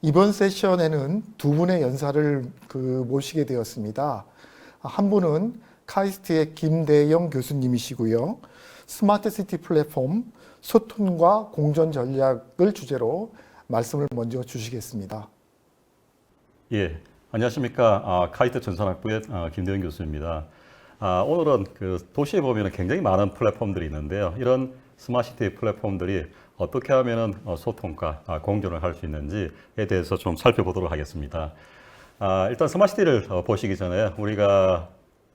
이번 세션에는 두 분의 연사를 모시게 되었습니다. 한 분은 카이스트의 김대영 교수님이시고요. 스마트시티 플랫폼 소통과 공존 전략을 주제로 말씀을 먼저 주시겠습니다. 예, 안녕하십니까. 카이스트 전산학부의 김대영 교수입니다. 오늘은 도시에 보면 굉장히 많은 플랫폼들이 있는데요. 이런 스마트시티 플랫폼들이 어떻게 하면 소통과 공존을 할 수 있는지에 대해서 좀 살펴보도록 하겠습니다. 일단 스마트시티를 보시기 전에 우리가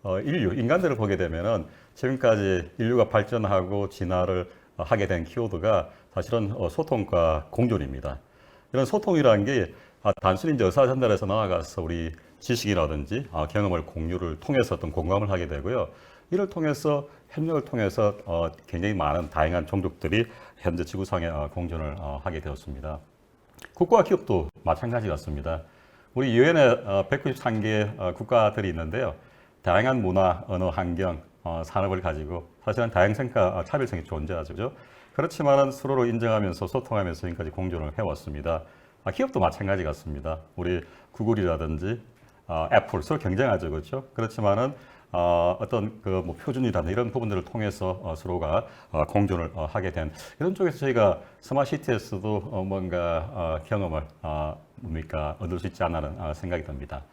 인간들을 보게 되면은 지금까지 인류가 발전하고 진화를 하게 된 키워드가 사실은 소통과 공존입니다. 이런 소통이라는 게 단순히 이제 의사 전달에서 나아가서 우리 지식이라든지 경험을 공유를 통해서 어떤 공감을 하게 되고요. 이를 통해서 협력을 통해서 굉장히 많은 다양한 종족들이 현재 지구상에 공존을 하게 되었습니다. 국가와 기업도 마찬가지 같습니다. 우리 유엔에 193개 국가들이 있는데요. 다양한 문화, 언어, 환경, 산업을 가지고 사실은 다양성과 차별성이 존재하죠. 그렇지만 서로를 인정하면서 소통하면서 지금까지 공존을 해왔습니다. 기업도 마찬가지 같습니다. 우리 구글이라든지 애플 서로 경쟁하죠, 그렇죠? 그렇지만은 어떤 표준이라든지 이런 부분들을 통해서 서로가 공존을 하게 된 이런 쪽에서 저희가 스마트시티에서도 뭔가 경험을 얻을 수 있지 않나는 생각이 듭니다.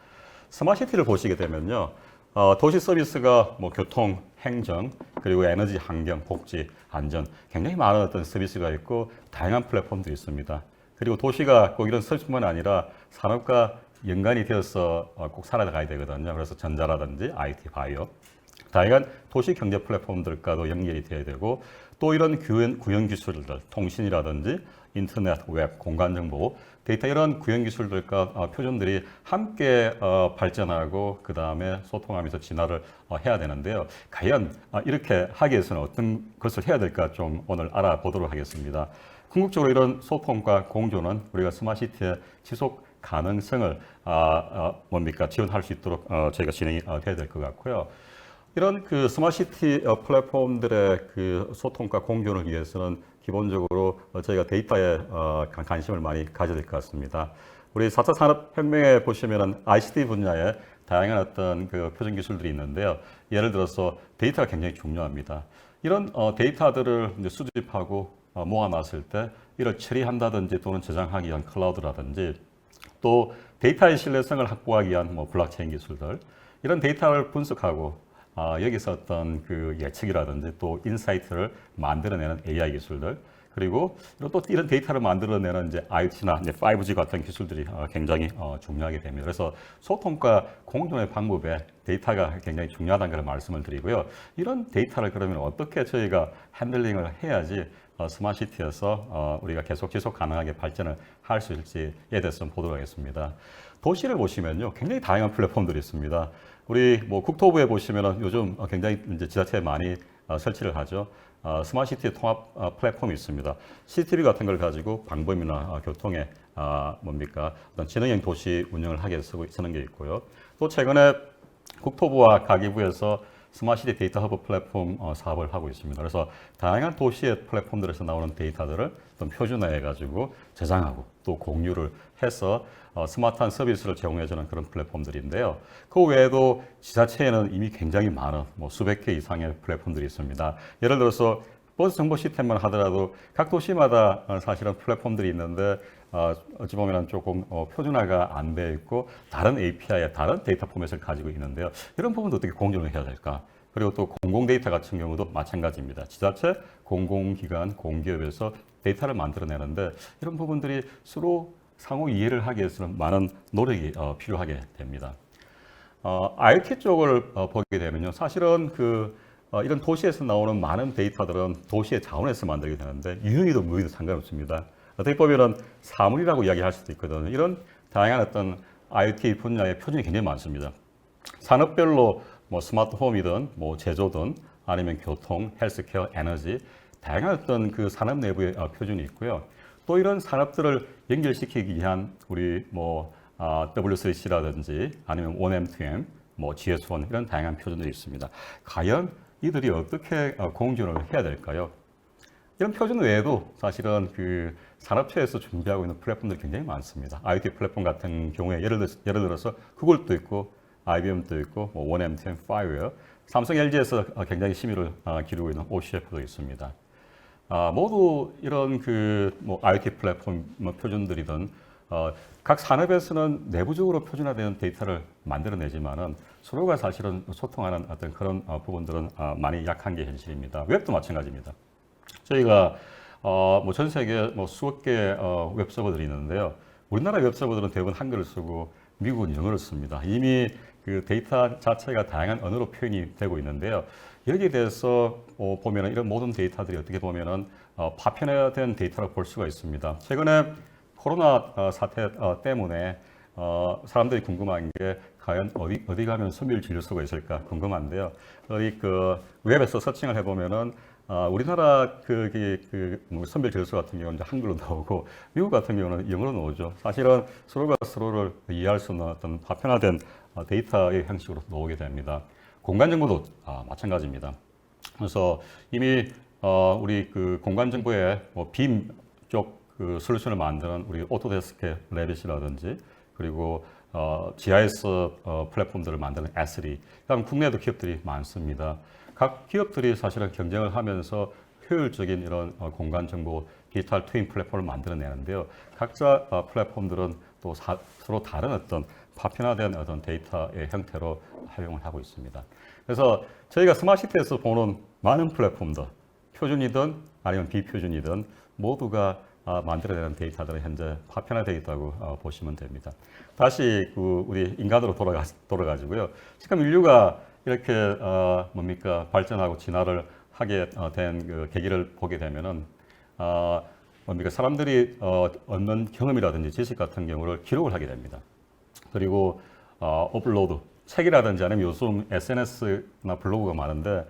스마트시티를 보시게 되면요. 도시 서비스가 교통, 행정, 그리고 에너지, 환경, 복지, 안전 굉장히 많은 어떤 서비스가 있고 다양한 플랫폼들이 있습니다. 그리고 도시가 꼭 이런 서비스뿐만 아니라 산업과 연관이 되어서 꼭 살아가야 되거든요. 그래서 전자라든지 IT, 바이오, 다양한 도시 경제 플랫폼들과도 연결이 돼야 되고 또 이런 구현 기술들, 통신이라든지 인터넷, 웹, 공간 정보, 데이터 이런 구현 기술들과 표준들이 함께 발전하고 그 다음에 소통하면서 진화를 해야 되는데요. 과연 이렇게 하기 위해서는 어떤 것을 해야 될까 좀 오늘 알아보도록 하겠습니다. 궁극적으로 이런 소통과 공존은 우리가 스마트시티의 지속 가능성을 지원할 수 있도록 저희가 진행이 돼야 될 것 같고요. 이런 스마트시티 플랫폼들의 소통과 공존을 위해서는 기본적으로 저희가 데이터에 관심을 많이 가져야 될 것 같습니다. 우리 4차 산업혁명에 보시면은 ICT 분야에 다양한 어떤 표준 기술들이 있는데요. 예를 들어서 데이터가 굉장히 중요합니다. 이런 데이터들을 이제 수집하고 모아놨을 때 이를 처리한다든지 또는 저장하기 위한 클라우드라든지 또 데이터의 신뢰성을 확보하기 위한 블록체인 기술들 이런 데이터를 분석하고 여기서 어떤 예측이라든지 또 인사이트를 만들어내는 AI 기술들 그리고 또 이런 데이터를 만들어내는 이제 IoT나 이제 5G 같은 기술들이 굉장히 중요하게 됩니다. 그래서 소통과 공존의 방법에 데이터가 굉장히 중요하다는 걸 말씀을 드리고요. 이런 데이터를 그러면 어떻게 저희가 핸들링을 해야지 스마트시티에서 우리가 계속 지속 가능하게 발전을 할 수 있을지에 대해서 보도록 하겠습니다. 도시를 보시면요, 굉장히 다양한 플랫폼들이 있습니다. 우리 국토부에 보시면은 요즘 굉장히 이제 지자체에 많이 설치를 하죠. 스마트시티 통합 플랫폼이 있습니다. CCTV 같은 걸 가지고 방범이나 교통에 어떤 지능형 도시 운영을 하게 쓰는 게 있고요. 또 최근에 국토부와 가계부에서 스마트시티 데이터 허브 플랫폼 사업을 하고 있습니다. 그래서 다양한 도시의 플랫폼들에서 나오는 데이터들을 좀 표준화해가지고 저장하고 또 공유를 해서 스마트한 서비스를 제공해주는 그런 플랫폼들인데요. 그 외에도 지자체에는 이미 굉장히 많은 수백 개 이상의 플랫폼들이 있습니다. 예를 들어서 버스 정보 시스템만 하더라도 각 도시마다 사실은 플랫폼들이 있는데 어찌 보면 조금 표준화가 안 되어 있고 다른 API에 다른 데이터 포맷을 가지고 있는데요. 이런 부분도 어떻게 공존을 해야 될까? 그리고 또 공공 데이터 같은 경우도 마찬가지입니다. 지자체, 공공기관, 공기업에서 데이터를 만들어내는데 이런 부분들이 서로 상호 이해를 하기 위해서는 많은 노력이 필요하게 됩니다. IoT 쪽을 보게 되면요. 사실은 이런 도시에서 나오는 많은 데이터들은 도시의 자원에서 만들게 되는데 유형이든 무형이든 상관없습니다. 어떻게 보면은 사물이라고 이야기할 수도 있거든요. 이런 다양한 어떤 IoT 분야의 표준이 굉장히 많습니다. 산업별로 스마트홈이든 제조든 아니면 교통, 헬스케어, 에너지 다양한 어떤 산업 내부의 표준이 있고요. 또 이런 산업들을 연결시키기 위한 우리 W3C라든지 아니면 1M, 2M, GS1 이런 다양한 표준들이 있습니다. 과연 이들이 어떻게 공존을 해야 될까요? 이런 표준 외에도 사실은 그 산업체에서 준비하고 있는 플랫폼들이 굉장히 많습니다. IoT 플랫폼 같은 경우에 예를 들어서 구글도 있고 IBM도 있고 뭐 원엠템, 파이웨어, 삼성, LG에서 굉장히 심의를 기르고 있는 OCF도 있습니다. 모두 이런 뭐 IoT 플랫폼 표준들이든 각 산업에서는 내부적으로 표준화되는 데이터를 만들어내지만은 서로가 사실은 소통하는 어떤 그런 부분들은 많이 약한 게 현실입니다. 웹도 마찬가지입니다. 저희가 뭐 전 세계 뭐 수억 개의 웹 서버들이 있는데요. 우리나라 웹 서버들은 대부분 한글을 쓰고 미국은 영어를 씁니다. 이미 그 데이터 자체가 다양한 언어로 표현이 되고 있는데요. 여기에 대해서 보면은 이런 모든 데이터들이 어떻게 보면은 파편화된 데이터로 볼 수가 있습니다. 최근에 코로나 사태 때문에 사람들이 궁금한 게 과연 어디 가면 선별 진료소가 있을까 궁금한데요. 그 웹에서 서칭을 해보면은 우리나라 뭐 선별 진료소 같은 경우는 이제 한글로 나오고 미국 같은 경우는 영어로 나오죠. 사실은 서로가 서로를 이해할 수 없는 어떤 파편화된 데이터의 형식으로 나오게 됩니다. 공간 정보도 마찬가지입니다. 그래서 이미 우리 그 공간 정보의 빔 쪽 그 솔루션을 만드는 우리 오토데스크 레빗이라든지 그리고 GIS 플랫폼들을 만드는 S3, 그다음 국내에도 기업들이 많습니다. 각 기업들이 사실은 경쟁을 하면서 효율적인 이런 공간 정보 디지털 트윈 플랫폼을 만들어내는데요. 각자 플랫폼들은 또 서로 다른 어떤 파편화된 어떤 데이터의 형태로 활용을 하고 있습니다. 그래서 저희가 스마트시티에서 보는 많은 플랫폼들, 표준이든 아니면 비표준이든 모두가 만들어내는 데이터들은 현재 파편화되어 있다고 보시면 됩니다. 다시 우리 인간으로 돌아가지고요. 지금 인류가 이렇게 발전하고 진화를 하게 된 그 계기를 보게 되면은 사람들이 얻는 경험이라든지 지식 같은 경우를 기록을 하게 됩니다. 그리고 업로드, 책이라든지 아니면 요즘 SNS나 블로그가 많은데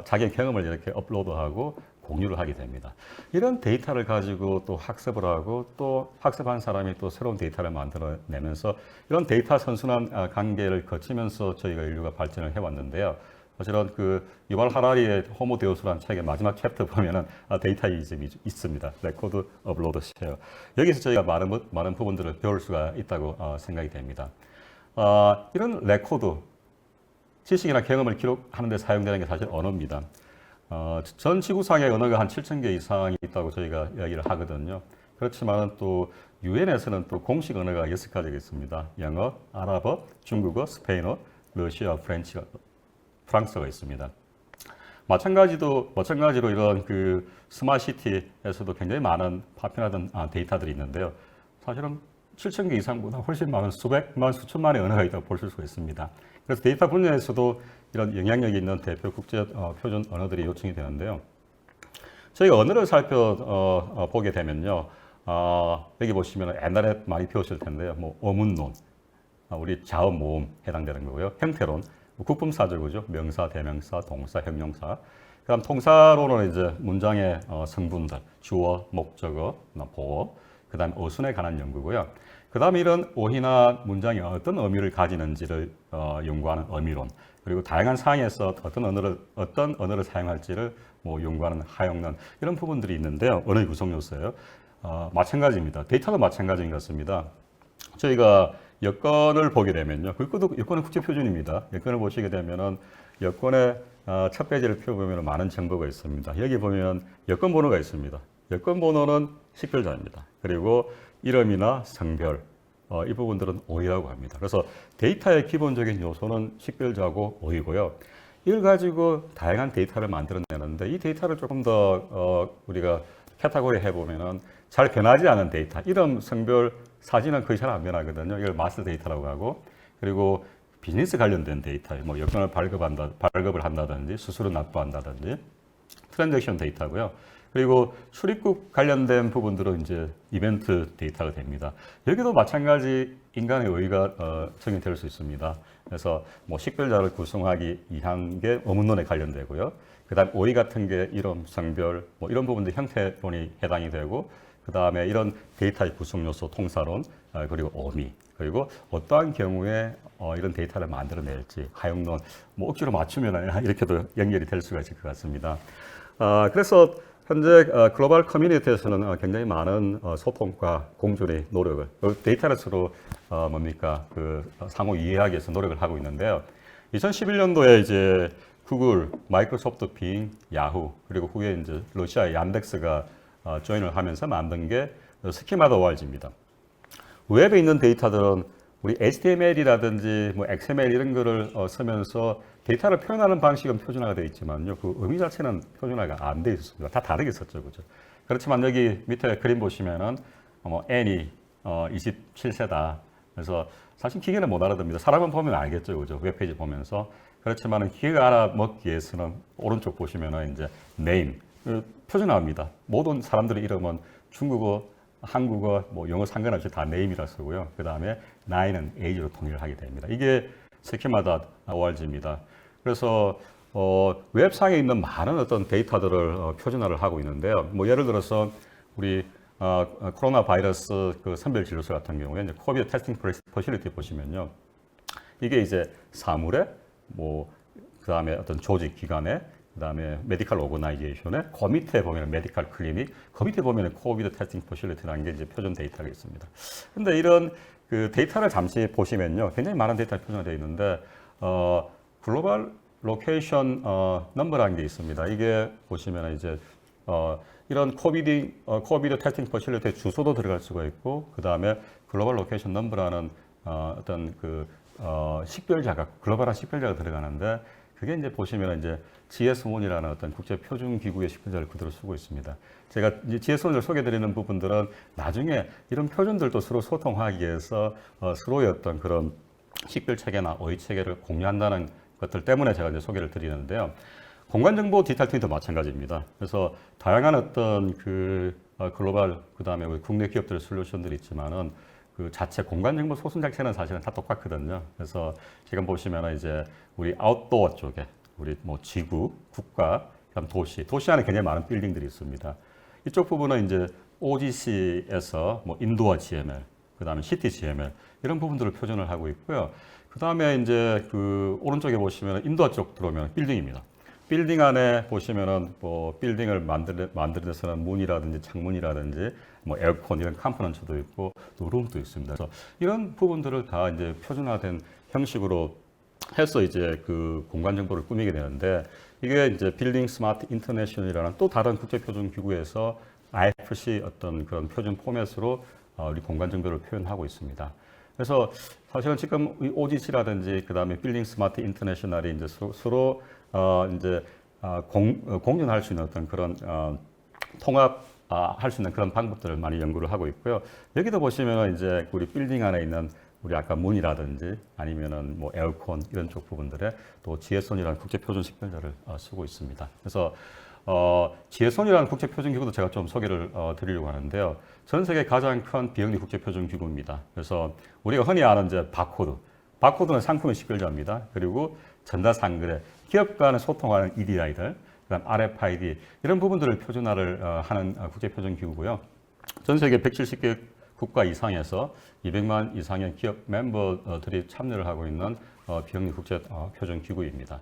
자기의 경험을 이렇게 업로드하고 공유를 하게 됩니다. 이런 데이터를 가지고 또 학습을 하고 또 학습한 사람이 또 새로운 데이터를 만들어내면서 이런 데이터 선순환 관계를 거치면서 저희가 인류가 발전을 해왔는데요. 사실은 그 유발 하라리의 호모 데우스라는 책의 마지막 챕터 보면은 데이터 이즘이 있습니다. 레코드, 업로드, 쉐어. 여기서 저희가 많은 부분들을 배울 수가 있다고 생각이 됩니다. 이런 레코드, 지식이나 경험을 기록하는 데 사용되는 게 사실 언어입니다. 전 지구상의 언어가 한 7,000개 이상이 있다고 저희가 이야기를 하거든요. 그렇지만 또 유엔에서는 또 공식 언어가 6가지가 있습니다. 영어, 아랍어, 중국어, 스페인어, 러시아, 프랑스어가 있습니다. 마찬가지로 이런 그 스마트시티에서도 굉장히 많은 파편화된 데이터들이 있는데요. 사실은 7,000개 이상보다 훨씬 많은 수백만, 수천만의 언어가 있다고 볼 수가 있습니다. 그래서 데이터 분야에서도 이런 영향력이 있는 대표 국제 표준 언어들이 요청이 되는데요. 저희가 언어를 살펴보게 되면요. 여기 보시면 옛날에 많이 배우실 텐데요. 뭐 어문론, 우리 자음, 모음 해당되는 거고요. 형태론, 국분사절구죠. 명사, 대명사, 동사, 형용사. 그다음 통사로는 이제 문장의 성분들, 주어, 목적어, 보어, 그다음 어순에 관한 연구고요. 그다음에 이런 어휘나 문장이 어떤 의미를 가지는지를 연구하는 의미론, 그리고 다양한 상황에서 어떤 언어를 사용할지를 연구하는 하용론, 이런 부분들이 있는데요. 언어의 구성 요소예요. 마찬가지입니다. 데이터도 마찬가지인 것 같습니다. 저희가 여권을 보게 되면요. 여권은 국제 표준입니다. 여권을 보시게 되면은 여권의 첫 페이지를 펴보면 많은 정보가 있습니다. 여기 보면 여권 번호가 있습니다. 여권 번호는 식별자입니다. 그리고 이름이나 성별, 이 부분들은 오이라고 합니다. 그래서 데이터의 기본적인 요소는 식별자고 오이고요. 이걸 가지고 다양한 데이터를 만들어내는데 이 데이터를 조금 더 우리가 카테고리 해보면은 잘 변하지 않은 데이터, 이름, 성별, 사진은 거의 잘 안 변하거든요. 이걸 마스 데이터라고 하고, 그리고 비즈니스 관련된 데이터, 여권을 발급을 한다든지, 수수료 납부한다든지, 트랜잭션 데이터고요. 그리고 출입국 관련된 부분들은 이제 이벤트 데이터가 됩니다. 여기도 마찬가지 인간의 오이가 적용될 수 있습니다. 그래서 식별자를 구성하기 위한 게 어문론에 관련되고요. 그다음 오이 같은 게 이름, 성별, 이런 부분들 형태론이 해당이 되고, 그다음에 이런 데이터의 구성 요소, 통사론, 그리고 어미, 그리고 어떠한 경우에 이런 데이터를 만들어낼지 하용론, 억지로 맞추면 이렇게도 연결이 될 수가 있을 것 같습니다. 그래서 현재 글로벌 커뮤니티에서는 굉장히 많은 소통과 공존의 노력을 데이터를 서로 뭡니까 그 상호 이해하기 위해서 노력을 하고 있는데요. 2011년도에 이제 구글, 마이크로소프트, 빙, 야후 그리고 후에 이제 러시아의 얀덱스가 조인을 하면서 만든 게 스키마다 ORG입니다. 웹에 있는 데이터들은 우리 HTML이라든지 뭐 XML 이런 거를 쓰면서 데이터를 표현하는 방식은 표준화가 되어 있지만요. 그 의미 자체는 표준화가 안 되어 있습니다. 다 다르게 썼죠. 그죠? 그렇지만 여기 밑에 그림 보시면은 뭐 N이 27세다. 그래서 사실 기계는 못 알아듣습니다. 사람은 보면 알겠죠. 그죠? 웹페이지 보면서. 그렇지만 기계가 알아먹기 위해서는 오른쪽 보시면은 이제 name 표준화합니다. 모든 사람들의 이름은 중국어, 한국어, 뭐 영어 상관없이 다 name이라 쓰고요. 그 다음에 나이는 age로 통일을 하게 됩니다. 이게 스키마다 ORG입니다. 그래서 웹상에 있는 많은 어떤 데이터들을 표준화를 하고 있는데요. 뭐 예를 들어서 우리 코로나 바이러스 그 선별 진료소 같은 경우에 이제 코비드 테스팅 퍼실리티 보시면요. 이게 이제 사물에 뭐 그다음에 어떤 조직 기관에 그다음에 메디컬 오거나이제이션에 그 밑에 보면 메디컬 클리닉, 그 밑에 보면 코비드 테스팅 퍼실리티라는 게 이제 표준 데이터가 있습니다. 근데 이런 그 데이터를 잠시 보시면요. 굉장히 많은 데이터가 표준화되어 있는데 글로벌 로케이션 넘버라는 게 있습니다. 이게 보시면 이제 이런 코비드 테스팅 퍼실리티의 주소도 들어갈 수가 있고 그다음에 글로벌 로케이션 넘버라는 어떤 그 식별자가 글로벌한 식별자가 들어가는데 그게 이제 보시면 이제 GS1이라는 어떤 국제 표준 기구의 식별자를 그대로 쓰고 있습니다. 제가 이제 GS1을 소개드리는 부분들은 나중에 이런 표준들도 서로 소통하기 위해서 서로의 어떤 그런 식별 체계나 어휘 체계를 공유한다는 것들 때문에 제가 이제 소개를 드리는데요. 공간 정보 디지털 트윈도 마찬가지입니다. 그래서 다양한 어떤 그 글로벌 그다음에 우리 국내 기업들의 솔루션들이 있지만은 그 자체 공간 정보 소순 자체는 사실은 다 똑같거든요. 그래서 지금 보시면 이제 우리 아웃도어 쪽에 우리 뭐 지구, 국가, 그다음 도시 안에 굉장히 많은 빌딩들이 있습니다. 이쪽 부분은 이제 OGC에서 뭐 인도어 GML, 그다음에 시티 GML 이런 부분들을 표준을 하고 있고요. 그다음에 이제 그 오른쪽에 보시면 인도어 쪽 들어오면 빌딩입니다. 빌딩 안에 보시면은 뭐 빌딩을 만드는 데서는 문이라든지 창문이라든지 뭐 에어컨 이런 컴포넌트도 있고 또 룸도 있습니다. 그래서 이런 부분들을 다 이제 표준화된 형식으로 해서 이제 그 공간 정보를 꾸미게 되는데 이게 이제 빌딩 스마트 인터내셔널이라는 또 다른 국제 표준 기구에서 IFC 어떤 그런 표준 포맷으로 우리 공간 정보를 표현하고 있습니다. 그래서 사실은 지금 OGC라든지 그다음에 빌딩 스마트 인터내셔널이 이제 서로 이제 공존할 수 있는 어떤 그런 통합 할 수 있는 그런 방법들을 많이 연구를 하고 있고요. 여기도 보시면은 이제 우리 빌딩 안에 있는 우리 아까 문이라든지 아니면은 뭐 에어컨 이런 쪽 부분들에 또 GS1이라는 국제 표준 식별자를 쓰고 있습니다. 그래서 GS1이라는 국제 표준 기구도 제가 좀 소개를 드리려고 하는데요. 전 세계 가장 큰 비영리 국제 표준 기구입니다. 그래서 우리가 흔히 아는 이제 바코드는 상품의 식별자입니다. 그리고 전달 상거래, 기업 간에 소통하는 EDI들, 그다음 RFID 이런 부분들을 표준화를 하는 국제 표준 기구고요. 전 세계 170개 국가 이상에서 200만 이상의 기업 멤버들이 참여를 하고 있는 비영리 국제 표준 기구입니다.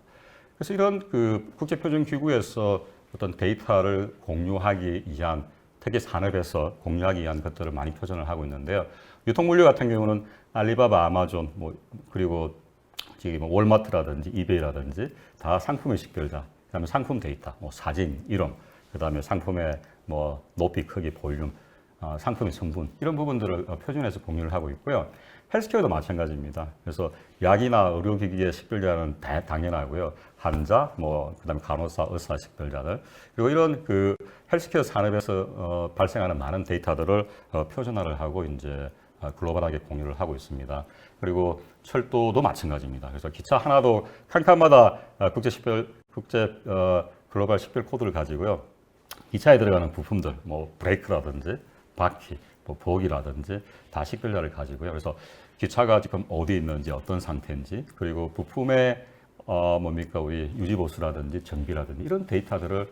그래서 이런 그 국제 표준 기구에서 어떤 데이터를 공유하기 위한 특히 산업에서 공유하기 위한 것들을 많이 표준을 하고 있는데요. 유통물류 같은 경우는 알리바바, 아마존, 뭐 그리고 지금 뭐 월마트라든지 이베이라든지 다 상품의 식별자, 그다음에 상품 데이터, 뭐 사진, 이름, 그다음에 상품의 뭐 높이, 크기, 볼륨, 상품의 성분 이런 부분들을 표준해서 공유를 하고 있고요. 헬스케어도 마찬가지입니다. 그래서 약이나 의료기기의 식별자는 당연하고요. 환자, 뭐 그다음에 간호사, 의사 식별자들 그리고 이런 그 헬스케어 산업에서 발생하는 많은 데이터들을 표준화를 하고 이제 글로벌하게 공유를 하고 있습니다. 그리고 철도도 마찬가지입니다. 그래서 기차 하나도 칸칸마다 국제 글로벌 식별 코드를 가지고요. 기차에 들어가는 부품들, 뭐 브레이크라든지 바퀴, 뭐 부엌이라든지 다 식별자를 가지고요. 그래서 기차가 지금 어디 있는지 어떤 상태인지 그리고 부품의 뭡니까 우리 유지보수라든지 전기라든지 이런 데이터들을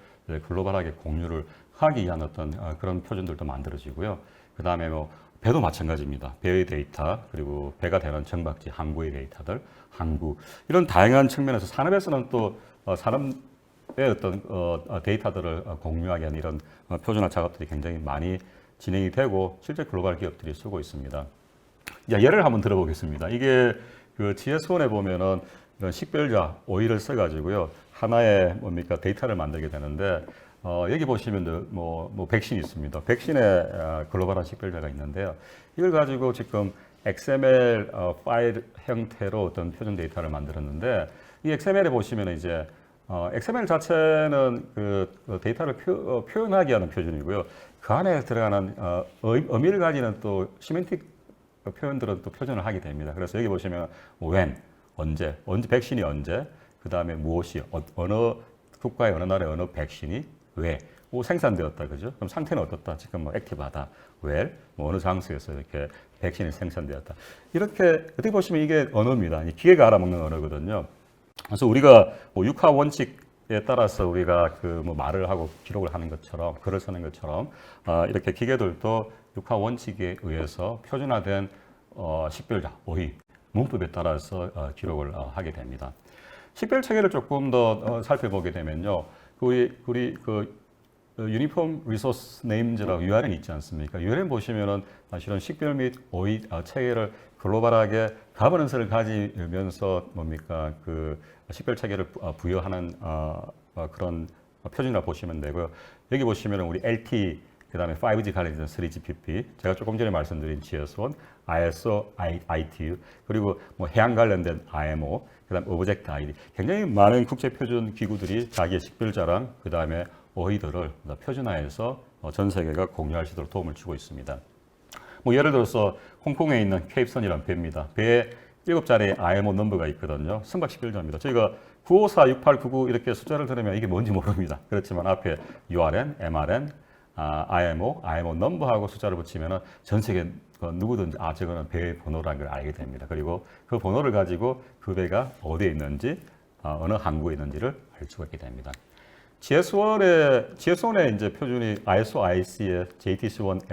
글로벌하게 공유를 하기 위한 어떤 그런 표준들도 만들어지고요. 그 다음에 뭐 배도 마찬가지입니다. 배의 데이터 그리고 배가 되는 정박지 항구의 데이터들, 항구 이런 다양한 측면에서 산업에서는 또 산업 어떤 데이터들을 공유하게 하는 이런 표준화 작업들이 굉장히 많이 진행이 되고 실제 글로벌 기업들이 쓰고 있습니다. 자, 예를 한번 들어보겠습니다. 이게 그 GS1에 보면은 이런 식별자 오이를 써가지고요 하나의 뭡니까 데이터를 만들게 되는데 여기 보시면 뭐 백신이 있습니다. 백신의 글로벌한 식별자가 있는데요. 이걸 가지고 지금 XML 파일 형태로 어떤 표준 데이터를 만들었는데 이 XML에 보시면 이제 XML 자체는 그 데이터를 표현하게 하는 표준이고요. 그 안에 들어가는 의미를 가지는 또 시멘틱 표현들은 또 표준을 하게 됩니다. 그래서 여기 보시면 when, 언제 백신이 언제, 그 다음에 무엇이 어느 국가의 어느 나라의 어느 백신이 왜 생산되었다, 그죠? 그럼 상태는 어떻다? 지금 뭐 액티브하다, well, 뭐 어느 장소에서 이렇게 백신이 생산되었다. 이렇게 어떻게 보시면 이게 언어입니다. 기계가 알아먹는 언어거든요. 그래서 우리가 뭐 육하 원칙에 따라서 우리가 그 뭐 말을 하고 기록을 하는 것처럼 글을 쓰는 것처럼 이렇게 기계들도 육하 원칙에 의해서 표준화된 식별자, 어휘, 문법에 따라서 기록을 하게 됩니다. 식별 체계를 조금 더 살펴보게 되면요, 우리 그 유니폼 리소스 네임즈라고 URN 있지 않습니까? URN 보시면은 사실은 식별 및 어휘 체계를 글로벌하게 가버넌스를 가지면서 뭡니까 그 식별 체계를 부여하는 그런 표준이라고 보시면 되고요. 여기 보시면은 우리 LTE 그다음에 5G 관련된 3GPP, 제가 조금 전에 말씀드린 GS1, ISO, ITU, 그리고 뭐 해양 관련된 IMO, 그다음 오브젝트 ID, 굉장히 많은 국제 표준 기구들이 자기의 식별자랑 그다음에 어휘들을 표준화해서 전 세계가 공유할 수 있도록 도움을 주고 있습니다. 뭐 예를 들어서 홍콩에 있는 케이프선이라는 배입니다. 배에 7자리의 IMO 넘버가 있거든요. 선박 식별자입니다. 저희가 954, 6899 이렇게 숫자를 들으면 이게 뭔지 모릅니다. 그렇지만 앞에 URN, MRN, IMO 넘버하고 숫자를 붙이면은 전 세계 누구든지 저거는 배의 번호라는 걸 알게 됩니다. 그리고 그 번호를 가지고 그 배가 어디에 있는지 어느 항구에 있는지를 알 수가 있게 됩니다. GS1의 이제 표준이 ISO IC의 JTC1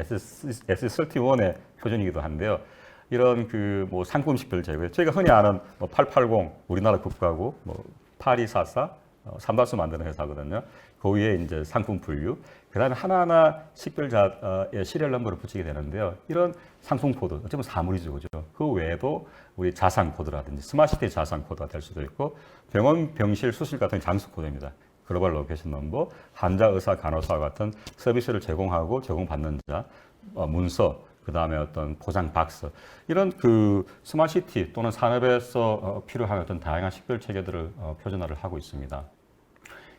S31의 표준이기도 한데요. 이런 그 뭐 상품 식별제고요. 저희가 흔히 아는 뭐 880 우리나라 국가고 뭐 8244 삼다수 만드는 회사거든요. 그 위에 이제 상품 분류, 그다음에 하나하나 식별자의 시리얼 넘버를 붙이게 되는데요. 이런 상품 코드, 어쩌면 사물이죠, 그죠? 그 외에도 우리 자산 코드라든지 스마트시티 자산 코드가 될 수도 있고, 병원, 병실, 수실 같은 장수 코드입니다. 글로벌 로케이션 넘버, 환자, 의사, 간호사 같은 서비스를 제공하고 제공받는 자, 문서, 그 다음에 어떤 포장 박스, 이런 그 스마트시티 또는 산업에서 필요한 어떤 다양한 식별 체계들을 표준화를 하고 있습니다.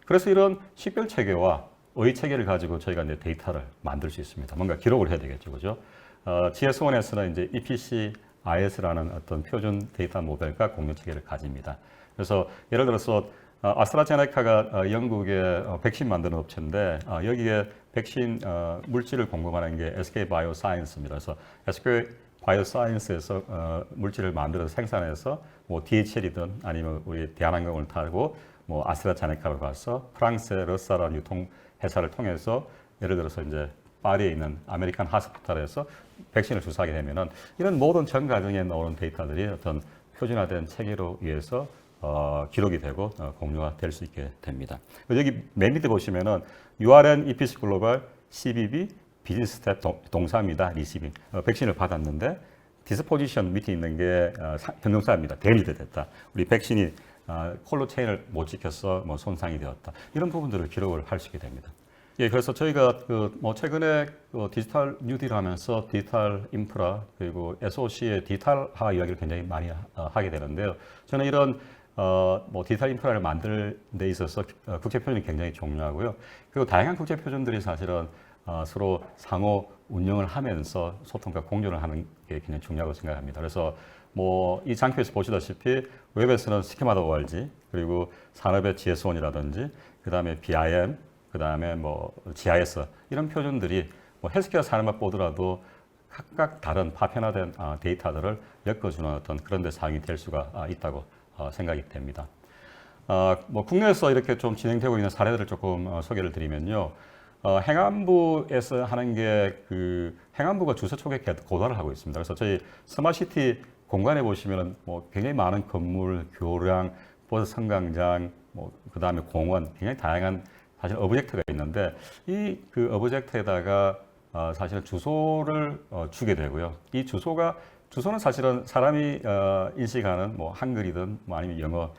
그래서 이런 식별 체계와 어휘 체계를 가지고 저희가 이제 데이터를 만들 수 있습니다. 뭔가 기록을 해야 되겠죠, 그죠? GS1에서는 이제 EPC IS라는 어떤 표준 데이터 모델과 공유 체계를 가집니다. 그래서 예를 들어서 아스트라제네카가 영국의 백신 만드는 업체인데 여기에 백신 물질을 공급하는 게 SK 바이오사이언스입니다. 그래서 SK 바이오사이언스에서 물질을 만들어서 생산해서 뭐 DHL이든 아니면 우리 대한항공을 타고 뭐 아스트라제네카로 가서 프랑스의 르사라는 유통 회사를 통해서 예를 들어서 이제 파리에 있는 아메리칸 하스피탈에서 백신을 주사하게 되면은 이런 모든 전 과정에 나오는 데이터들이 어떤 표준화된 체계로 의해서 기록이 되고 공유가 될 수 있게 됩니다. 여기 맨 밑에 보시면은 URN, EPC 글로벌, CBB, 비즈니스 스텝 동사입니다. 리시빙. 백신을 받았는데 디스포지션 밑에 있는 게 변동사입니다. 데미지 됐다. 우리 백신이 콜드 체인을 못 지켜서 뭐 손상이 되었다. 이런 부분들을 기록을 할 수 있게 됩니다. 예, 그래서 저희가 뭐 최근에 디지털 뉴딜을 하면서 디지털 인프라 그리고 SOC의 디지털화 이야기를 굉장히 많이 하게 되는데요. 저는 이런 뭐 디지털 인프라를 만들 데 있어서 국제 표준이 굉장히 중요하고요. 그리고 다양한 국제 표준들이 사실은 서로 상호 운영을 하면서 소통과 공유를 하는 게 굉장히 중요하다고 생각합니다. 그래서 뭐 이 장표에서 보시다시피 웹에서는 스키마다 ORG, 그리고 산업의 GS1이라든지 그다음에 BIM, 그다음에 뭐 GIS 이런 표준들이 뭐 헬스케어 산업만 보더라도 각각 다른 파편화된 데이터들을 엮어주는 어떤 그런 데 사용이 될 수가 있다고 생각이 됩니다. 뭐 국내에서 이렇게 좀 진행되고 있는 사례들을 조금 소개를 드리면요. 행안부에서 하는 게 행안부가 주서 쪽에 고도화를 하고 있습니다. 그래서 저희 스마트시티 공간에 보시면은 뭐 굉장히 많은 건물, 교량, 버스 승강장, 뭐 그다음에 공원, 굉장히 다양한 사실 오브젝트가 있는데 이 그 오브젝트에다가 사실은 주소를 주게 되고요. 이 주소는 사실은 사람이 인식하는 뭐 한글이든 뭐 아니면 영어,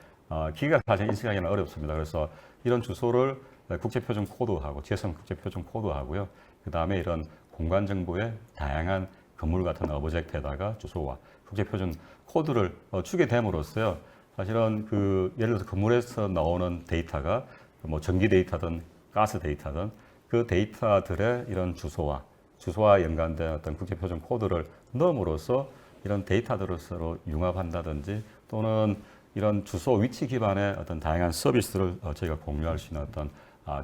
기계가 사실 인식하기는 어렵습니다. 그래서 이런 주소를 국제표준 코드하고 GSM 국제표준 코드하고요. 그 다음에 이런 공간 정보의 다양한 건물 같은 오브젝트에다가 주소와 국제표준 코드를 주게 됨으로써요. 사실은 그 예를 들어서 건물에서 나오는 데이터가 뭐 전기 데이터든 가스 데이터든 그 데이터들의 이런 주소와 연관된 어떤 국제표준 코드를 넣음으로써 이런 데이터들을 서로 융합한다든지 또는 이런 주소 위치 기반의 어떤 다양한 서비스를 저희가 공유할 수 있는 어떤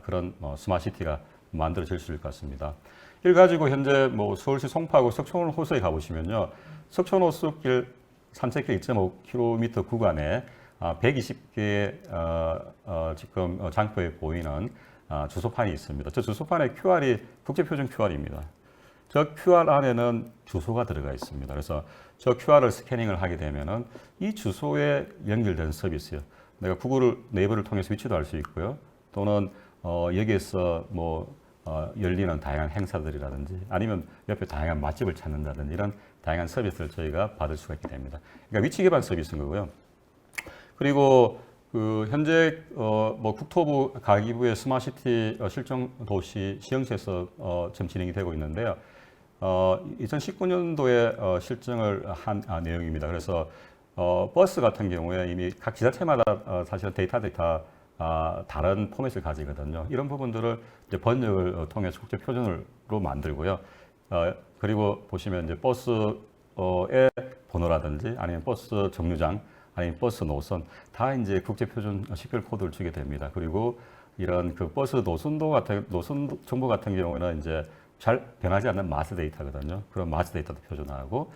그런 스마트시티가 만들어질 수 있을 것 같습니다. 이를 가지고 현재 뭐 서울시 송파구 석촌호수에 가보시면요. 석촌호수길 산책길 2.5km 구간에 120개의 지금 장표에 보이는 주소판이 있습니다. 저 주소판의 QR이 국제표준 QR입니다. 저 QR 안에는 주소가 들어가 있습니다. 그래서 저 QR을 스캐닝을 하게 되면은 이 주소에 연결된 서비스요. 내가 구글 네이버를 통해서 위치도 알 수 있고요. 또는 여기에서 뭐 열리는 다양한 행사들이라든지 아니면 옆에 다양한 맛집을 찾는다든지 이런 다양한 서비스를 저희가 받을 수가 있게 됩니다. 그러니까 위치 기반 서비스인 거고요. 그리고 그 현재 뭐 국토부 가기부의 스마트시티 실정 도시 시행시에서 지금 진행이 되고 있는데요. 2019년도에 실정을 한 내용입니다. 그래서 버스 같은 경우에 이미 각 지자체마다 사실은 데이터들이 다 다른 포맷을 가지거든요. 이런 부분들을 이제 번역을 통해서 국제 표준으로 만들고요. 그리고 보시면 이제 버스의 번호라든지 아니면 버스 정류장 아니면 버스 노선 다 이제 국제 표준 식별 코드를 주게 됩니다. 그리고 이런 그 버스 노선 정보 같은 경우는 이제 잘 변하지 않는 마스 데이터거든요. 그런 마스 데이터도 표준화하고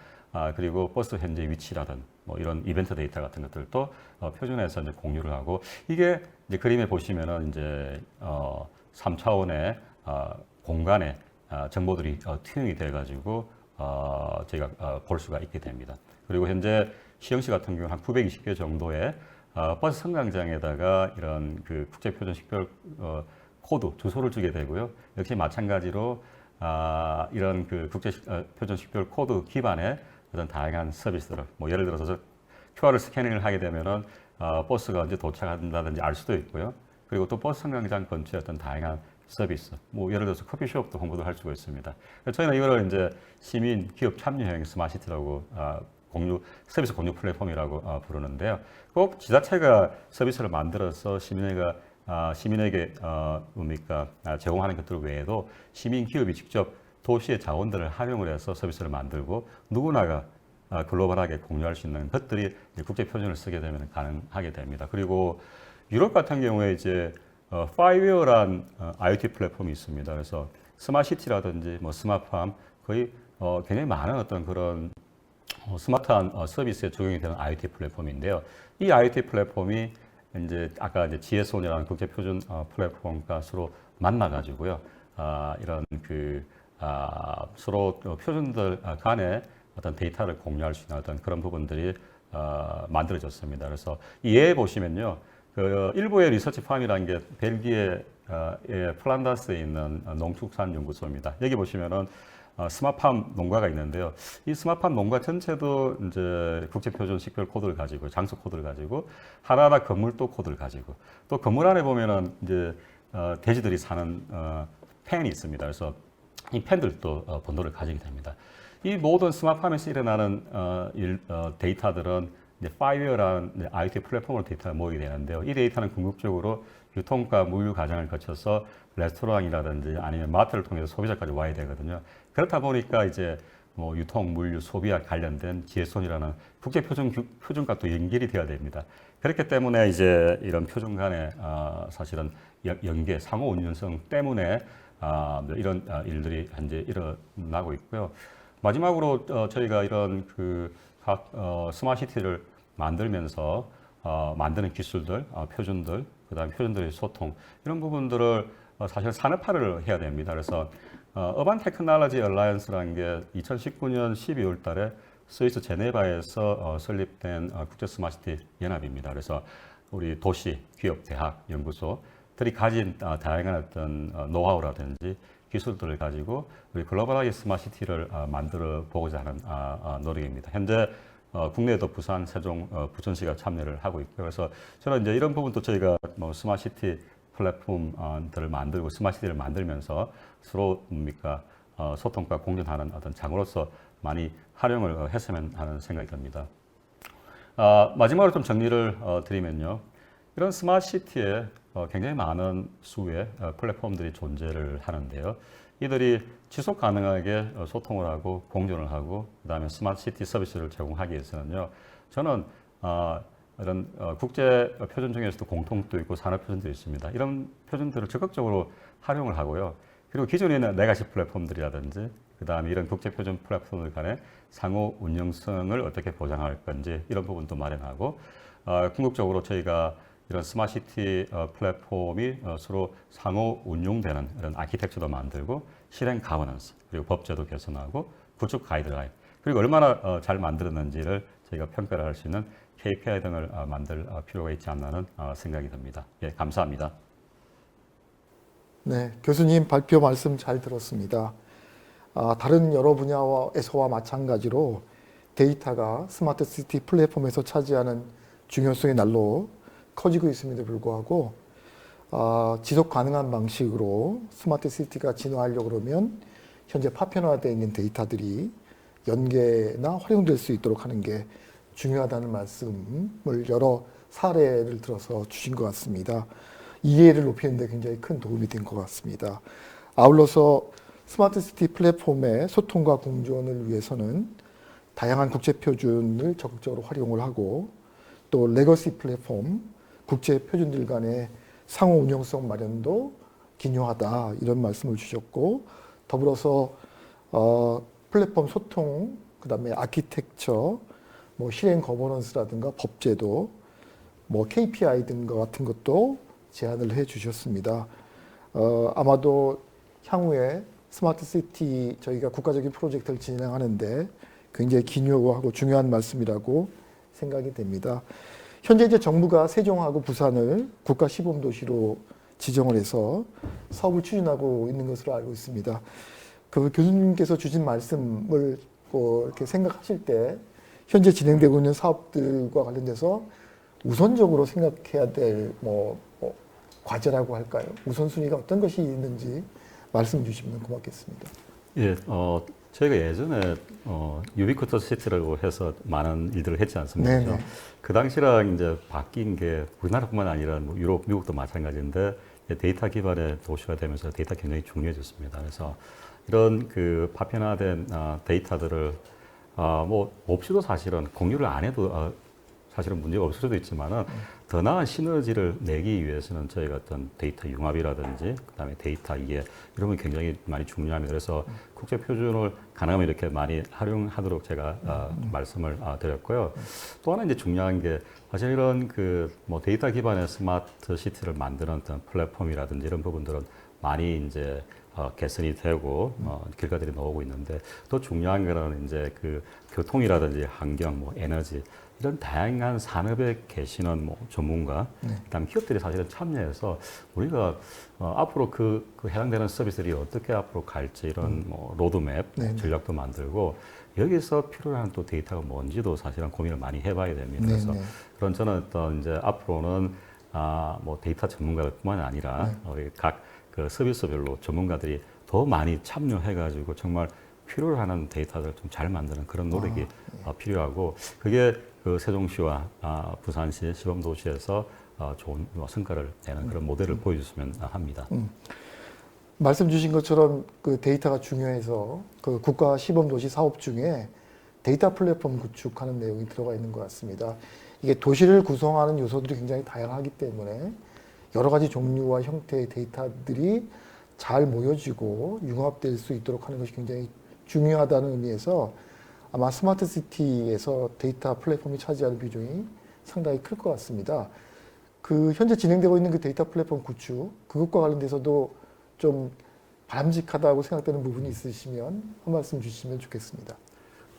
그리고 버스 현재 위치라든 뭐 이런 이벤트 데이터 같은 것들도 표준해서 이제 공유를 하고 이게 이제 그림에 보시면은 이제 3차원의 공간에 정보들이 투영이 돼가지고 저희가 볼 수가 있게 됩니다. 그리고 현재 시흥시 같은 경우 한 920개 정도의 버스 승강장에다가 이런 그 국제표준 식별 코드 주소를 주게 되고요. 역시 마찬가지로 이런 그 국제표준 식별 코드 기반의 어떤 다양한 서비스를 뭐 예를 들어서 QR을 스캐닝을 하게 되면은 버스가 언제 도착한다든지 알 수도 있고요. 그리고 또 버스 승강장 근처에 어떤 다양한 서비스, 뭐 예를 들어서 커피숍도 홍보도 할 수가 있습니다. 저희는 이거를 이제 시민 기업 참여형 스마트시티라고 서비스 공유 플랫폼이라고 부르는데요. 꼭 지자체가 서비스를 만들어서 시민에게 뭡니까 제공하는 것들 외에도 시민 기업이 직접 도시의 자원들을 활용을 해서 서비스를 만들고 누구나가 글로벌하게 공유할 수 있는 것들이 국제 표준을 쓰게 되면 가능하게 됩니다. 그리고 유럽 같은 경우에 이제 파이웨어란 IoT 플랫폼이 있습니다. 그래서 스마트시티라든지 뭐 스마트팜 거의 굉장히 많은 어떤 그런 스마트한 서비스에 적용이 되는 IoT 플랫폼인데요. 이 IoT 플랫폼이 이제 아까 이제 GSON이라는 국제 표준 플랫폼과 서로 만나가지고요. 이런 그 서로 표준들 간에 어떤 데이터를 공유할 수 있는 어떤 그런 부분들이 만들어졌습니다. 그래서 이 예에 보시면요. 그 일부의 리서치 팜이라는 게 벨기에 플란다스에 있는 농축산 연구소입니다. 여기 보시면은 스마트팜 농가가 있는데요. 이 스마트팜 농가 전체도 이제 국제표준 식별 코드를 가지고 장소 코드를 가지고 하나하나 건물도 코드를 가지고 또 건물 안에 보면은 이제 돼지들이 사는 펜이 있습니다. 그래서 이 펜들도 번호를 가지게 됩니다. 이 모든 스마트팜에서 일어나는 데이터들은 이제 파이웨어라는 IoT 플랫폼으로 데이터가 모이게 되는데요. 이 데이터는 궁극적으로 유통과 물류 과정을 거쳐서 레스토랑이라든지 아니면 마트를 통해서 소비자까지 와야 되거든요. 그렇다 보니까 이제 뭐 유통, 물류, 소비와 관련된 GSON이라는 국제 표준과 또 연결이 되어야 됩니다. 그렇기 때문에 이제 이런 표준 간의 사실은 연계, 상호 운용성 때문에 이런 일들이 현재 일어나고 있고요. 마지막으로 저희가 이런 그 각 스마트시티를 만들면서 만드는 기술들, 표준들, 그다음에 표준들의 소통 이런 부분들을 사실 산업화를 해야 됩니다. 그래서 어반 테크놀로지 얼라이언스라는 게 2019년 12월 달에 스위스 제네바에서 설립된 국제 스마트시티 연합입니다. 그래서 우리 도시, 기업, 대학, 연구소들이 가진 다양한 어떤 노하우라든지 기술들을 가지고 우리 글로벌하게 스마트시티를 만들어 보고자 하는 노력입니다. 현재 국내에도 부산, 세종, 부천시가 참여를 하고 있고요. 그래서 저는 이제 이런 부분도 저희가 뭐 스마트시티 플랫폼들을 만들고 스마트시티를 만들면서 서로 뭡니까 소통과 공존하는 어떤 장으로서 많이 활용을 했으면 하는 생각이 듭니다. 마지막으로 좀 정리를 드리면요. 이런 스마트시티에 굉장히 많은 수의 플랫폼들이 존재를 하는데요. 이들이 지속 가능하게 소통을 하고 공존을 하고 그다음에 스마트시티 서비스를 제공하기 위해서는요. 저는 이런 국제 표준 중에서도 공통도 있고 산업 표준도 있습니다. 이런 표준들을 적극적으로 활용을 하고요. 그리고 기존에 있는 레가시 플랫폼들이라든지 그다음에 이런 국제 표준 플랫폼들 간의 상호 운영성을 어떻게 보장할 건지 이런 부분도 마련하고 궁극적으로 저희가 이런 스마트시티 플랫폼이 서로 상호 운용되는 이런 아키텍처도 만들고 실행 가버넌스 그리고 법제도 개선하고 구축 가이드라인 그리고 얼마나 잘 만들었는지를 저희가 평가를 할 수 있는 KPI 등을 만들 필요가 있지 않나는 생각이 듭니다. 예, 감사합니다. 네, 교수님 발표 말씀 잘 들었습니다. 다른 여러 분야에서와 마찬가지로 데이터가 스마트 시티 플랫폼에서 차지하는 중요성의 날로 커지고 있음에도 불구하고 지속 가능한 방식으로 스마트 시티가 진화하려고 그러면 현재 파편화되어 있는 데이터들이 연계나 활용될 수 있도록 하는 게 중요하다는 말씀을 여러 사례를 들어서 주신 것 같습니다. 이해를 높이는 데 굉장히 큰 도움이 된 것 같습니다. 아울러서 스마트 시티 플랫폼의 소통과 공존을 위해서는 다양한 국제 표준을 적극적으로 활용을 하고 또 레거시 플랫폼, 국제 표준들 간의 상호 운용성 마련도 기묘하다 이런 말씀을 주셨고 더불어서 플랫폼 소통, 그다음에 아키텍처, 뭐 실행 거버넌스라든가 법제도, 뭐 KPI 등 같은 것도 제안을 해 주셨습니다. 아마도 향후에 스마트 시티 저희가 국가적인 프로젝트를 진행하는데 굉장히 기묘하고 중요한 말씀이라고 생각이 됩니다. 현재 이제 정부가 세종하고 부산을 국가 시범 도시로 지정을 해서 사업을 추진하고 있는 것으로 알고 있습니다. 그 교수님께서 주신 말씀을 이렇게 생각하실 때 현재 진행되고 있는 사업들과 관련돼서 우선적으로 생각해야 될 과제라고 할까요? 우선순위가 어떤 것이 있는지 말씀 주시면 고맙겠습니다. 예, 저희가 예전에 유비쿼터스 시티라고 해서 많은 일들을 했지 않습니까? 네네. 그 당시랑 이제 바뀐 게 우리나라뿐만 아니라 뭐 유럽, 미국도 마찬가지인데 데이터 기반의 도시가 되면서 데이터 굉장히 중요해졌습니다. 그래서 이런 그 파편화된 데이터들을 뭐 없이도 사실은 공유를 안 해도 사실은 문제가 없을 수도 있지만은 더 나은 시너지를 내기 위해서는 저희가 어떤 데이터 융합이라든지 그다음에 데이터 이해 이런 건 굉장히 많이 중요합니다. 그래서 국제 표준을 가능하면 이렇게 많이 활용하도록 제가 말씀을 드렸고요. 또 하나 이제 중요한 게 사실 이런 그 뭐 데이터 기반의 스마트 시티를 만드는 어떤 플랫폼이라든지 이런 부분들은 많이 이제 개선이 되고 결과들이 나오고 있는데 또 중요한 거는 이제 그 교통이라든지 환경, 뭐 에너지 이런 다양한 산업에 계시는 뭐 전문가, 그다음 기업들이 사실은 참여해서 우리가 앞으로 그 해당되는 서비스들이 어떻게 앞으로 갈지 이런 뭐 로드맵, 전략도 만들고 여기서 필요한 또 데이터가 뭔지도 사실은 고민을 많이 해봐야 됩니다. 그래서 그런 저는 어떤 이제 앞으로는 뭐 데이터 전문가뿐만 아니라 우리 각 그 서비스별로 전문가들이 더 많이 참여해가지고 정말 필요로 하는 데이터를 좀 잘 만드는 그런 노력이 필요하고 그게 그 세종시와 부산시 시범도시에서 좋은 성과를 내는 그런 모델을 보여줬으면 합니다. 말씀 주신 것처럼 그 데이터가 중요해서 그 국가 시범도시 사업 중에 데이터 플랫폼 구축하는 내용이 들어가 있는 것 같습니다. 이게 도시를 구성하는 요소들이 굉장히 다양하기 때문에 여러 가지 종류와 형태의 데이터들이 잘 모여지고 융합될 수 있도록 하는 것이 굉장히 중요하다는 의미에서 아마 스마트 시티에서 데이터 플랫폼이 차지하는 비중이 상당히 클 것 같습니다. 그 현재 진행되고 있는 그 데이터 플랫폼 구축, 그것과 관련돼서도 좀 바람직하다고 생각되는 부분이 있으시면 한 말씀 주시면 좋겠습니다.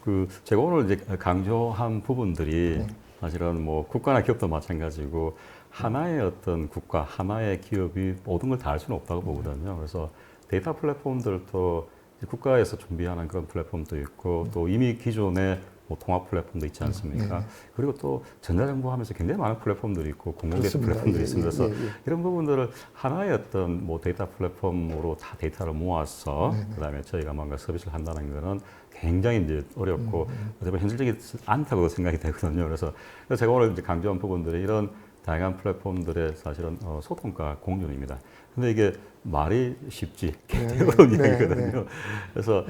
그 제가 오늘 이제 강조한 부분들이 사실은 뭐 국가나 기업도 마찬가지고 하나의 어떤 국가, 하나의 기업이 모든 걸 다 할 수는 없다고 보거든요. 그래서 데이터 플랫폼들도 이제 국가에서 준비하는 그런 플랫폼도 있고 또 이미 기존의 뭐 통합 플랫폼도 있지 않습니까? 네. 그리고 또 전자정부 하면서 굉장히 많은 플랫폼들이 있고 공공데이터 그렇습니다. 플랫폼들이 예, 있습니다. 그래서 예, 예. 이런 부분들을 하나의 어떤 뭐 데이터 플랫폼으로 다 데이터를 모아서 그다음에 저희가 뭔가 서비스를 한다는 거는 굉장히 이제 어렵고 어떻게 보면 현실적이지 않다고도 생각이 되거든요. 그래서 제가 오늘 이제 강조한 부분들이 이런 다양한 플랫폼들의 사실은 소통과 공존입니다. 근데 이게 말이 쉽지 굉장히 어려운 이야기거든요. 그래서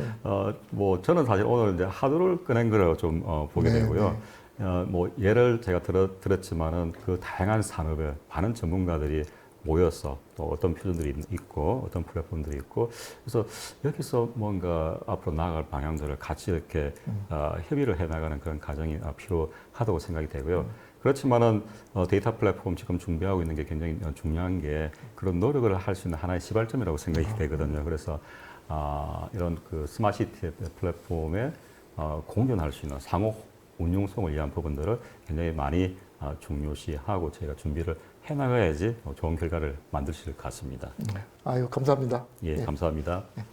뭐 저는 사실 오늘 이제 하도를 꺼낸 거라고 좀 보게 되고요. 뭐 예를 제가 들었지만은 그 다양한 산업의 많은 전문가들이 모여서 또 어떤 표준들이 있고 어떤 플랫폼들이 있고 그래서 여기서 뭔가 앞으로 나아갈 방향들을 같이 이렇게 협의를 해나가는 그런 과정이 필요하다고 생각이 되고요. 그렇지만은 데이터 플랫폼 지금 준비하고 있는 게 굉장히 중요한 게 그런 노력을 할 수 있는 하나의 시발점이라고 생각이 되거든요. 그래서 이런 그 스마트시티 플랫폼에 공존할 수 있는 상호 운용성을 위한 부분들을 굉장히 많이 중요시하고 저희가 준비를 해나가야지 좋은 결과를 만들 수 있을 것 같습니다. 아유, 감사합니다. 예, 감사합니다. 네.